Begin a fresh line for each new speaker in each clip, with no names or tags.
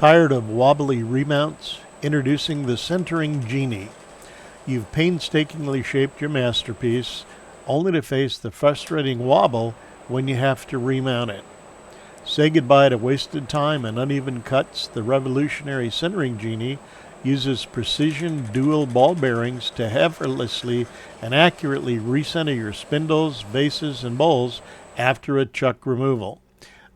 Tired of wobbly remounts? Introducing the Centering Genie. You've painstakingly shaped your masterpiece, only to face the frustrating wobble when you have to remount it. Say goodbye to wasted time and uneven cuts. The revolutionary Centering Genie uses precision dual ball bearings to effortlessly and accurately recenter your spindles, bases, and bowls after a chuck removal.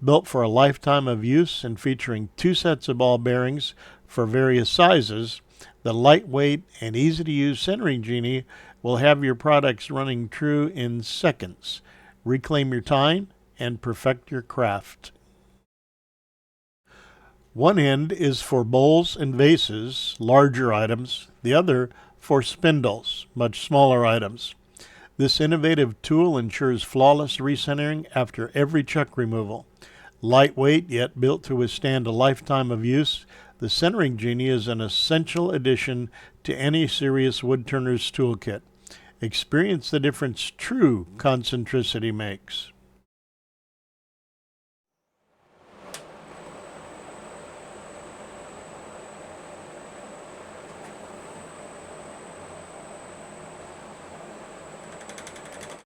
Built for a lifetime of use and featuring 2 sets of ball bearings for various sizes, the lightweight and easy-to-use Centering Genie will have your products running true in seconds. Reclaim your time and perfect your craft. One end is for bowls and vases, larger items. The other for spindles, much smaller items. This innovative tool ensures flawless recentering after every chuck removal. Lightweight, yet built to withstand a lifetime of use, the Centering Genie is an essential addition to any serious woodturner's toolkit. Experience the difference true concentricity makes.